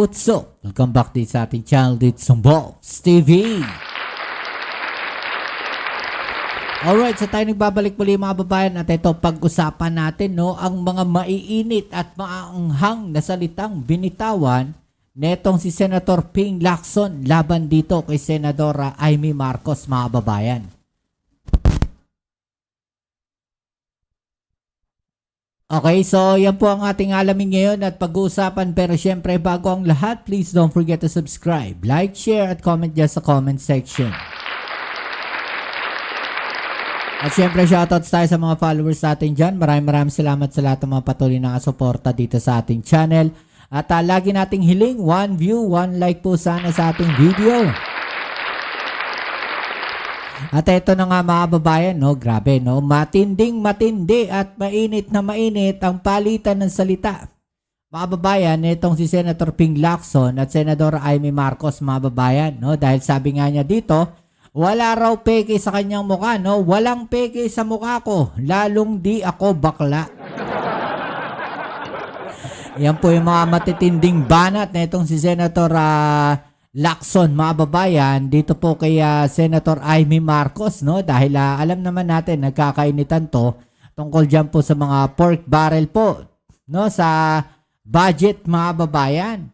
what's up? Welcome back dito sa ating channel dito sa Bobs TV. Alright, so tayo nagbabalik muli mga babayan at ito pag-usapan natin ang mga maiinit at maanghang na salitang binitawan netong si Senator Ping Lacson laban dito kay Senadora Amy Marcos mga babayan. Okay, so yan po ang ating alamin ngayon at pag-uusapan, pero syempre bago ang lahat, please don't forget to subscribe, like, share at comment dyan sa comment section. At syempre shoutouts tayo sa mga followers natin dyan. Maraming salamat sa lahat ng mga patuloy na suporta dito sa ating channel. At lagi nating hiling 1 view, 1 like po sana sa ating video. At ito na nga mga babayan, grabe, matinding matindi at mainit na mainit ang palitan ng salita. Mga babayan, itong si Senator Ping Lacson at Senador Amy Marcos mga babayan, dahil sabi nga niya dito, wala raw peke sa kanyang mukha, walang peke sa mukha ko, lalong di ako bakla. Yan po yung mga matitinding banat na itong si Senator Lacson mga babayan dito po kay Senator Amy Marcos, dahil alam naman natin nagkakainitan to tungkol dyan po sa mga pork barrel po sa budget mga babayan,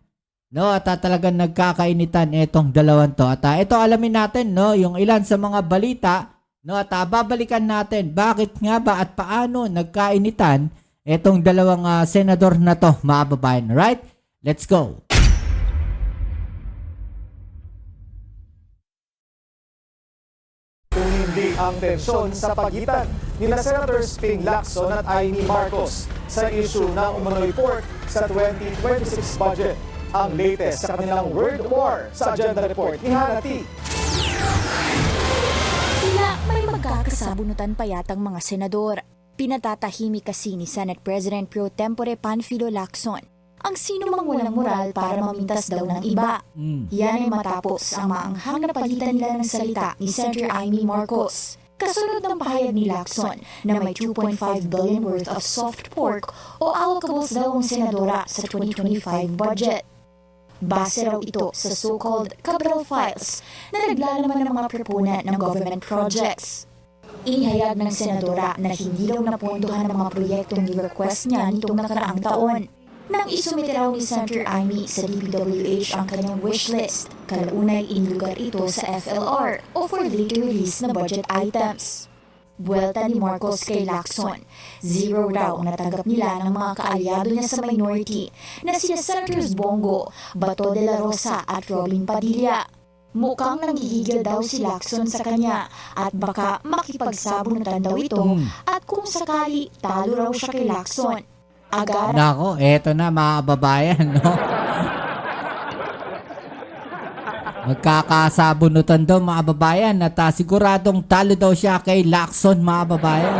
at talagang nagkakainitan itong dalawang to. At ito alamin natin yung ilan sa mga balita, at babalikan natin bakit nga ba at paano nagkainitan itong dalawang senador na to mga babayan. Right, let's go. Tumindi ang tensyon sa pagitan ni Senators Ping Lacson at Amy Marcos sa issue ng umano'y pork sa 2026 budget. Ang latest sa kanilang word war sa agenda report ni Hannah T. Tila may magkakasabunutan pa yatang mga senador. Pinatatahimik kasi ni Senate President Pro Tempore Panfilo Lacson ang sino mang walang moral para mamintas daw ng iba. Yan ay matapos ang maanghang na palitan nila ng salita ni Senator Amy Marcos. Kasunod ng pahayag ni Lacson na may 2.5 billion worth of soft pork o allocables daw ang senadora sa 2025 budget. Base raw ito sa so-called Cabral Files na naglalaman ng mga proponent ng government projects. Inihayag ng senadora na hindi daw napondohan ng mga proyektong ni-request niya nitong nakaraang taon. Nang isumite raw ni Senator Amy sa DPWH ang kanyang wishlist, kalaunay inilugar ito sa FLR o for later release na budget items. Buwelta ni Marcos kay Lacson, zero raw ang natanggap nila ng mga kaalyado niya sa minority na sina Senators Bongo, Bato de la Rosa at Robin Padilla. Mukhang nanggigigil daw si Lacson sa kanya at baka makipagsabunutan daw ito at kung sakali talo raw siya kay Lacson. Nako, eto na mga babayan, magkakasabunutan daw mga babayan at siguradong talo daw siya kay Lacson mga babayan.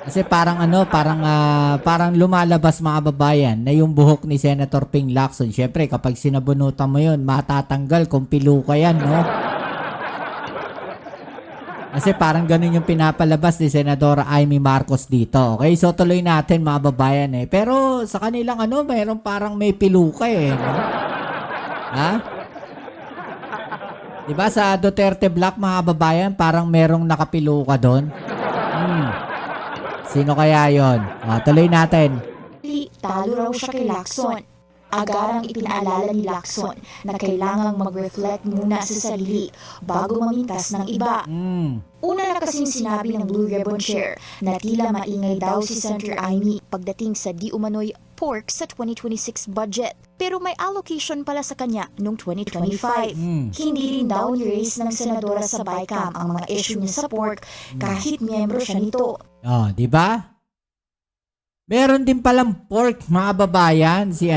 Kasi parang lumalabas mga babayan na yung buhok ni Senator Ping Lacson. Syempre kapag sinabunutan mo yun, matatanggal kung piluka yan, Kasi parang ganun yung pinapalabas ni Senadora Amy Marcos dito. Okay, so tuloy natin mga babayan Pero sa kanilang mayroon parang may piluka Ha? Diba sa Duterte Black mga babayan, parang merong nakapiluka doon? Sino kaya yon? Tuloy natin. Talo raw siya kay Lacson. Agarang ipinaalala ni Lacson na kailangang mag-reflect muna sa sarili bago mamintas ng iba. Una na kasing sinabi ng Blue Ribbon Chair na tila maingay daw si Senator Amy pagdating sa di umano'y pork sa 2026 budget. Pero may allocation pala sa kanya noong 2025. Hindi rin daw ni-raise ng senadora sa BICAM ang mga issue niya sa pork kahit miyembro siya nito. Di ba? Meron din palang pork mga babayan si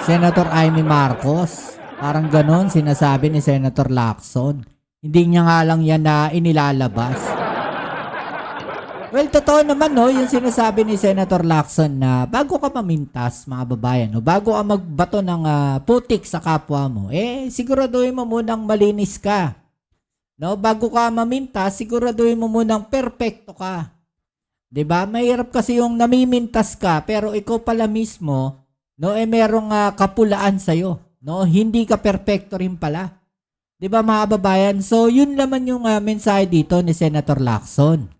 Senator Amy Marcos. Parang ganon sinasabi ni Senator Lacson. Hindi niya nga lang yan na inilalabas. Well, totoo naman yung sinasabi ni Senator Lacson na bago ka mamintas mga babayan, bago ka magbato ng putik sa kapwa mo, siguraduhin mo munang malinis ka. Bago ka mamintas, siguraduhin mo munang perpekto ka. 'Di ba? Mahirap kasi yung namimintas ka pero ikaw pala mismo no, merong kapulaan sa'yo. No? Hindi ka perfecto rin pala. 'Di ba mga kababayan? So, yun naman yung mensahe dito ni Senator Lacson.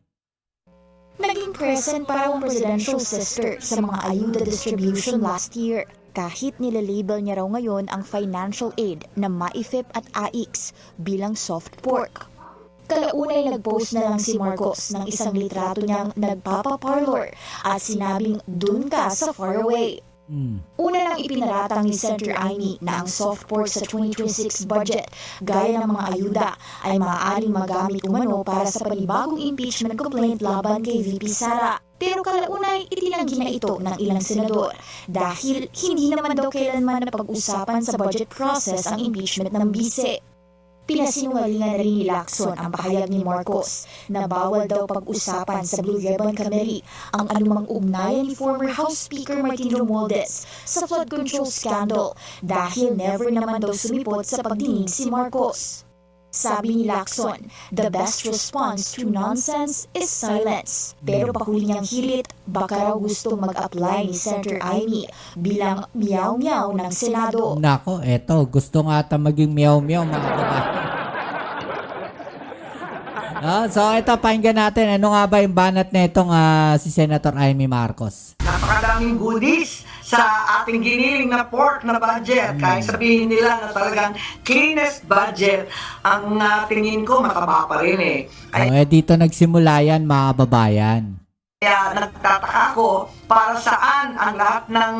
Naging present para ang presidential sister sa mga ayuda distribution last year. Kahit nilalabel niya raw ngayon ang financial aid na MAIFIP at AIX bilang soft pork. Kalaunay nag-post na lang si Marcos ng isang litrato niyang nagpapaparlor at sinabing dun ka sa faraway. Una nang ipinaratang ni Senator Amy na ang soft pork sa 2026 budget gaya ng mga ayuda ay maaaring magamit umano para sa panibagong impeachment complaint laban kay VP Sara. Pero kalaunay itinanggi na ito ng ilang senador dahil hindi naman daw kailanman napag-usapan sa budget process ang impeachment ng bise. Pinasinungalingan na rin ni Lacson ang pahayag ni Marcos na bawal daw pag-usapan sa Blue Ribbon Committee ang anumang ugnayan ni former House Speaker Martin Romualdez sa flood control scandal dahil never naman daw sumipot sa pagdinig si Marcos. Sabi ni Lacson, the best response to nonsense is silence. Pero pahuli niyang hirit, baka raw gusto mag-apply ni Senator Amy bilang miyaw-miyaw ng Senado. Nako, eto, gusto nga ata maging meow-meow mga kababayan. So, ito, pakinggan natin. Ano nga ba yung banat na itong si Senator Amy Marcos? Napakadaming goodies sa ating giniling na pork na budget. Kahit sabihin nila na talagang cleanest budget, ang tingin ko mataba pa rin eh. Dito nagsimula yan mga kababayan. Kaya nagtataka ako para saan ang lahat ng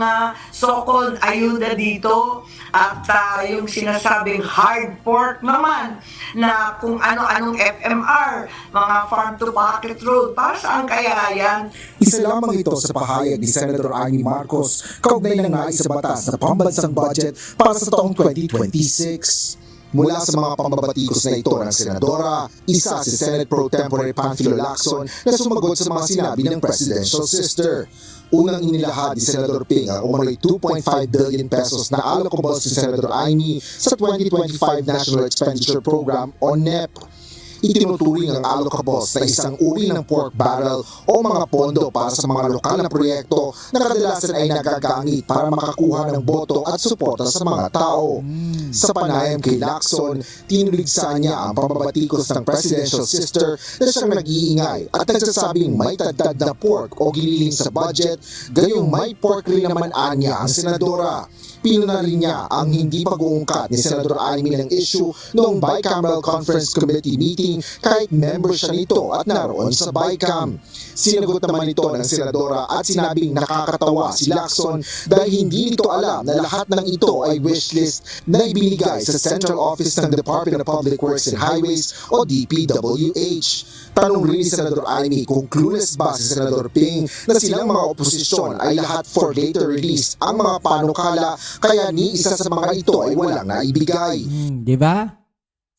so-called ayuda dito at yung sinasabing hard pork naman na kung ano-anong FMR, mga farm to pocket road, para saan kaya yan? Isa lamang ito sa pahayag ni Senator Amy Marcos kaugnay ng nais sa batas na pambansang budget para sa taong 2026. Mula sa mga pambabatikos na ito ng Senadora, isa si Senate Pro Tempore Panfilo Lacson na sumagot sa mga sinabi ng presidential sister. Unang inilahad ni Senador Ping ang umano'y 2.5 billion pesos na allocable si Senator Amy sa 2025 National Expenditure Program o NEP. Itinuturing ang allocables na isang uri ng pork barrel o mga pondo para sa mga lokal na proyekto na kadalasan ay nagagamit para makakuha ng boto at suporta sa mga tao. Sa panayam kay Lacson, tinuligsa niya ang pambabatikos ng presidential sister na siyang nag-iingay at nagsasabing may tagtad na pork o giniling sa budget, gayong may pork rin naman anya ang senadora. Pinuna rin niya ang hindi pag-uungkat ni Senator Amy ng issue noong Bicameral Conference Committee meeting kahit member siya nito at naroon sa Bicam. Sinagot naman ito ng senadora at sinabing nakakatawa si Lacson dahil hindi nito alam na lahat ng ito ay wishlist na ibinigay sa Central Office ng Department of Public Works and Highways o DPWH. Tanong rin ni Senator Amy kung clueless ba si Senator Ping na silang mga oposisyon ay lahat for later release ang mga panukala kaya ni isa sa mga ito ay walang naibigay. Di ba?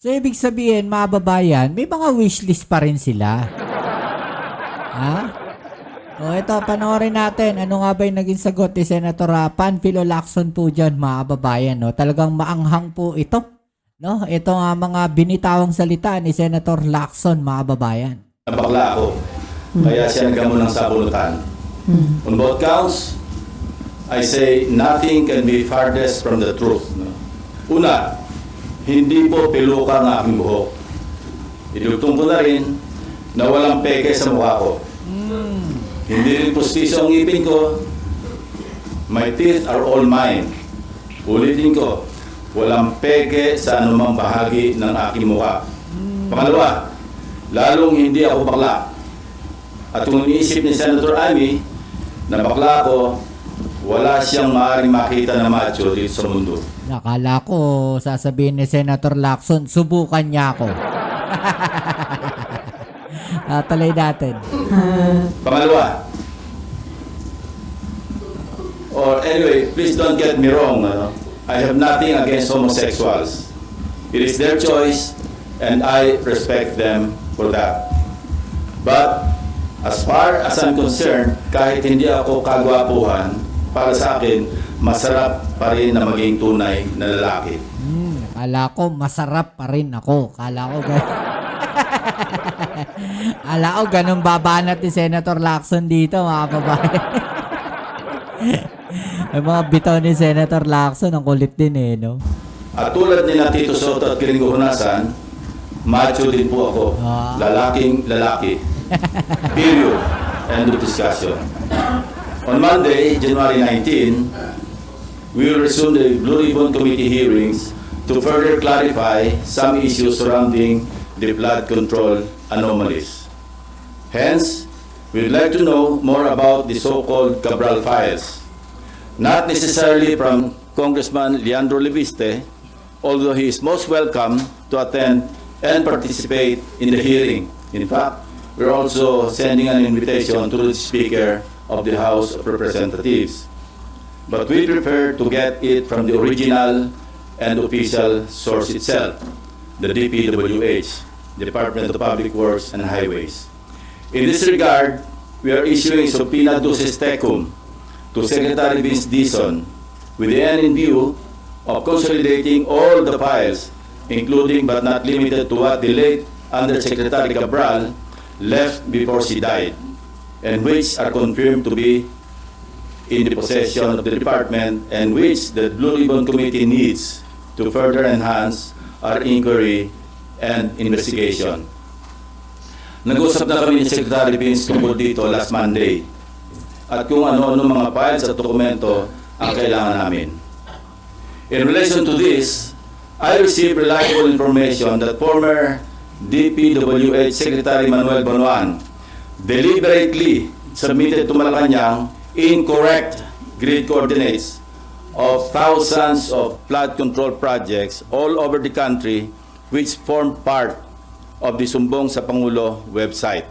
So, ibig sabihin, mga babayan, may mga wishlist pa rin sila. Ha? O, ito, panoorin natin. Ano nga ba yung naging sagot ni Senator Panfilo Lacson po dyan, mga babayan? No? Talagang maanghang po ito. No? Ito nga mga binitawang salita ni Senator Lacson, mga babayan. Bakla ako, kaya siya nagamo ng sabunutan. On both counts, I say nothing can be farthest from the truth. Una, hindi po piluka ang aking buhok. Idugtong ko na rin na walang peke sa mukha ko. Hindi rin pustiso ang ngipin ko. My teeth are all mine. Ulitin ko, walang peke sa anumang bahagi ng aking mukha. Pangalawa, lalong hindi ako bakla. At kung iniisip ni Senator Amy na bakla ako, wala siyang maaaring makita na macho dito sa mundo. Nakala ko, sasabihin ni Senator Lacson, subukan niya ako. Tuloy natin. Pangalawa, or anyway, please don't get me wrong. I have nothing against homosexuals. It is their choice and I respect them for that. But as far as I'm concerned, kahit hindi ako kagwapuhan, para sa akin, masarap pa rin na maging tunay na lalaki. Kala ko, masarap pa rin ako. Kala ko ganun babanat ni Senator Lacson dito, mga babae. Yung mga bitaw ni Senator Lacson, ang kulit din eh, no? At tulad ni Tito Soto at Kiringo Hunasan, macho din po ako. Lalaking lalaki. Period. End of discussion. On Monday, January 19, we will resume the Blue Ribbon Committee hearings to further clarify some issues surrounding the flood control anomalies. Hence, we would like to know more about the so-called Cabral files. Not necessarily from Congressman Leandro Leviste, although he is most welcome to attend and participate in the hearing. In fact, we're also sending an invitation to the Speaker of the House of Representatives. But we prefer to get it from the original and official source itself, the DPWH, Department of Public Works and Highways. In this regard, we are issuing subpoena duces tecum to Secretary Vince Dizon with the end in view of consolidating all the files, including but not limited to what the late Undersecretary Cabral left before she died, and which are confirmed to be in the possession of the department and which the Blue Ribbon Committee needs to further enhance our inquiry and investigation. Nag-usap na kami ni Secretary Vince tungkol dito last Monday at kung ano-ano mga files at dokumento ang kailangan namin. In relation to this, I received reliable information that former DPWH Secretary Manuel Bonoan deliberately submitted to Malacanang incorrect grid coordinates of thousands of flood control projects all over the country which form part of the Sumbong sa Pangulo website.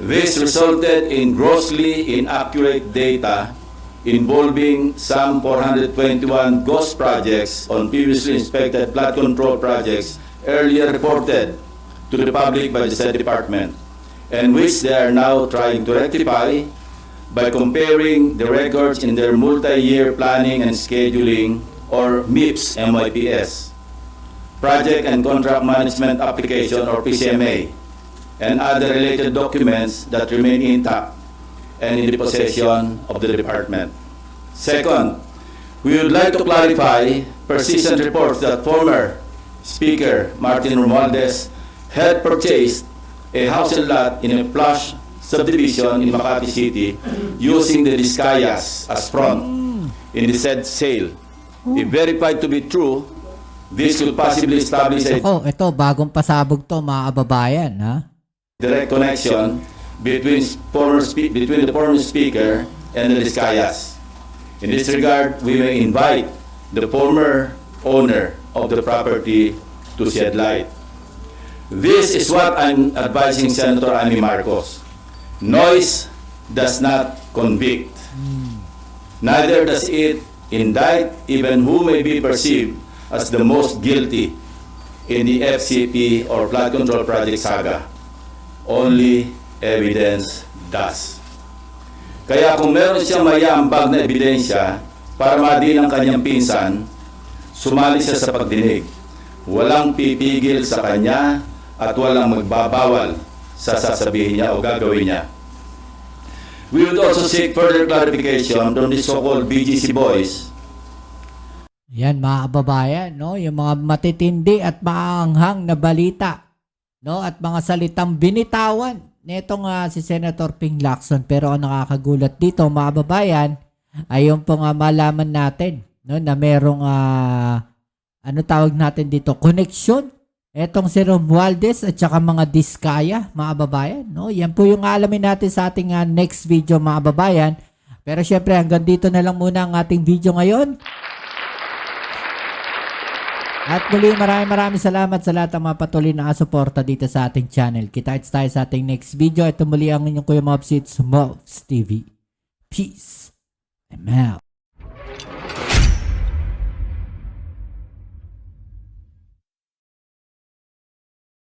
This resulted in grossly inaccurate data involving some 421 ghost projects on previously inspected flood control projects earlier reported to the public by the said department, and which they are now trying to rectify by comparing the records in their multi-year planning and scheduling, or MIPS, MYPS, Project and Contract Management Application, or PCMA, and other related documents that remain intact and in the possession of the department. Second, we would like to clarify persistent reports that former Speaker Martin Romualdez had purchased a house and lot in a plush subdivision in Makati City using the Discayas as front in the said sale. If verified to be true, this could possibly establish a Ito, bagong pasabog to, mga kababayan, ha? direct connection between the former speaker and the Discayas. In this regard, we may invite the former owner of the property to shed light. This is what I'm advising Senator Amy Marcos. Noise does not convict. Neither does it indict even who may be perceived as the most guilty in the FCP or flood control project saga. Only evidence does. Kaya kung meron siyang mayambag na ebidensya para madin ang kanyang pinsan, sumali siya sa pagdinig. Walang pipigil sa kanya at walang magbabawal sa sasabihin niya o gagawin niya. We would also seek further clarification from the so-called BGC boys. Yan, mga kababayan, no? Yung mga matitindi at maanghang na balita, no? At mga salitang binitawan nitong si Senator Ping Lacson. Pero ang nakakagulat dito, mga kababayan, ay yung pong malaman natin, no? Na merong ano tawag natin dito, connection. Etong si Romualdez at saka mga Diskaya, mga kababayan, no? Yan po yung alamin natin sa ating next video, mga kababayan. Pero syempre, hanggang dito na lang muna ang ating video ngayon. At muli, maraming salamat sa lahat ng mga patuloy na suporta dito sa ating channel. Kita-kits tayo sa ating next video. Ito muli ang inyong Kuya Mobs, it's Mobs TV. Peace. I'm out.